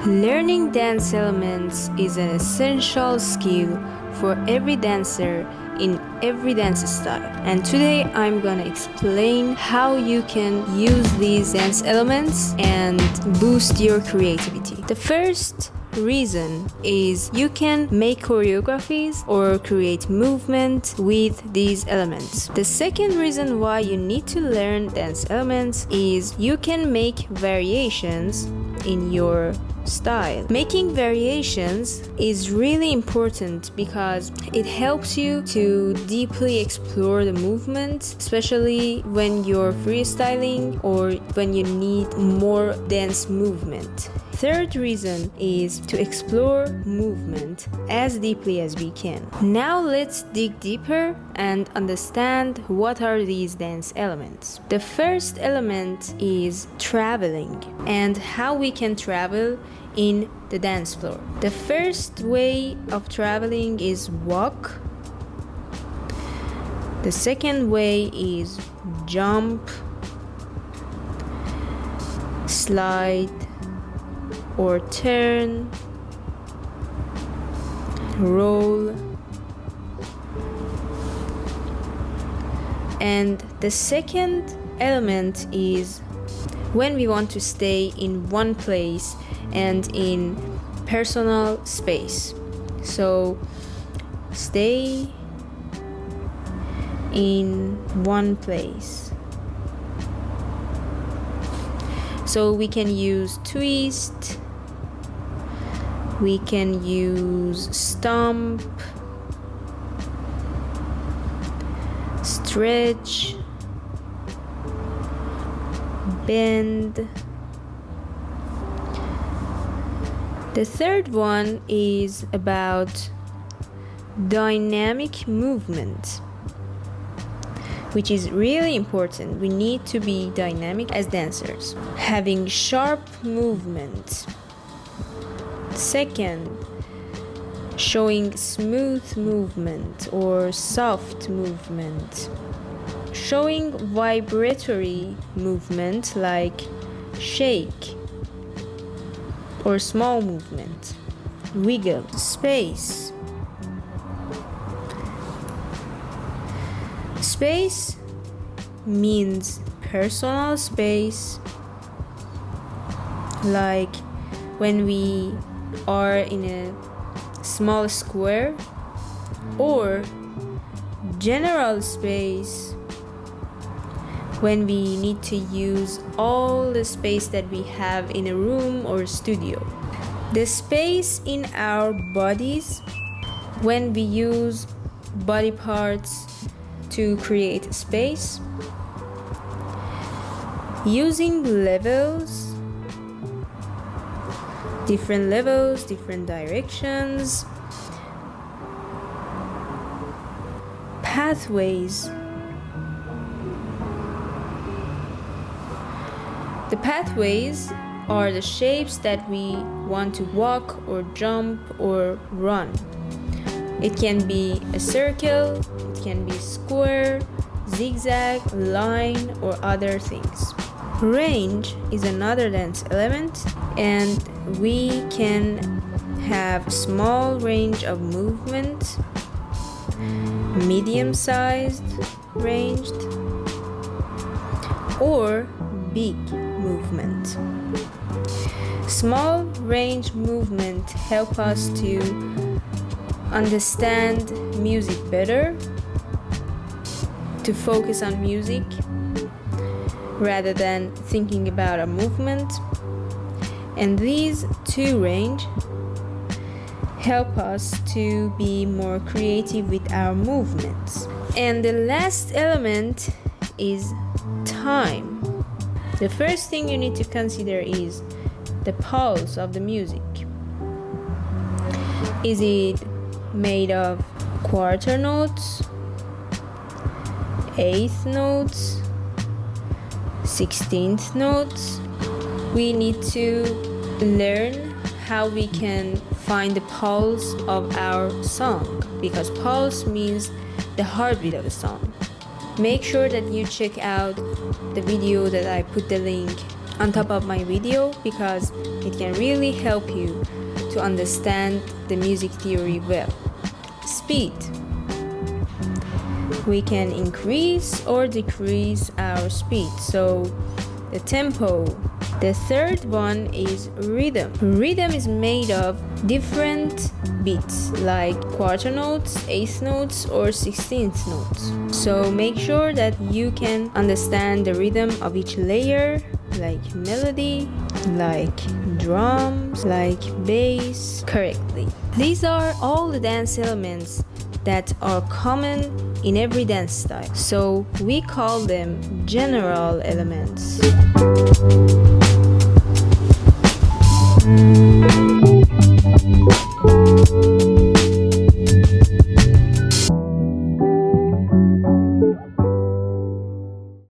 Learning dance elements is an essential skill for every dancer in every dance style. And today I'm gonna explain how you can use these dance elements and boost your creativity. The first reason is you can make choreographies or create movement with these elements. The second reason why you need to learn dance elements is you can make variations in your style. Making variations is really important because it helps you to deeply explore the movement, especially when you're freestyling or when you need more dance movement. Third reason is to explore movement as deeply as we can. Now let's dig deeper and understand what are these dance elements. The first element is traveling and how we can travel in the dance floor. The first way of traveling is walk. The second way is jump, slide, or turn, roll. And the second element is when we want to stay in one place and in personal space. So stay in one place. So we can use twist, we can use stomp, stretch, bend. The third one is about dynamic movement, which is really important. We need to be dynamic as dancers. Having sharp movement. Second, showing smooth movement or soft movement. Showing vibratory movement like shake or small movement. Wiggle. Space. Space means personal space, like when we are in a small square, or general space when we need to use all the space that we have in a room or studio. The space in our bodies when we use body parts to create space, using levels, different directions, pathways. The pathways are the shapes that we want to walk or jump or run. It can be a circle, it can be square, zigzag, line, or other things. Range is another dance element, and we can have small range of movement, medium-sized ranged, or big movement. Small range movement help us to understand music better, to focus on music rather than thinking about a movement. And these two range help us to be more creative with our movements. And the last element is time. The first thing you need to consider is the pulse of the music. Is it made of quarter notes, eighth notes, 16th notes? We need to learn how we can find the pulse of our song, because pulse means the heartbeat of the song. Make sure that you check out the video that I put the link on top of my video because it can really help you to understand the music theory well. Speed. We can increase or decrease our speed, so the tempo. The third one is rhythm. Rhythm is made of different beats like quarter notes, eighth notes, or 16th notes. So make sure that you can understand the rhythm of each layer, like melody, like drums, like bass, correctly. These are all the dance elements that are common in every dance style, so we call them general elements.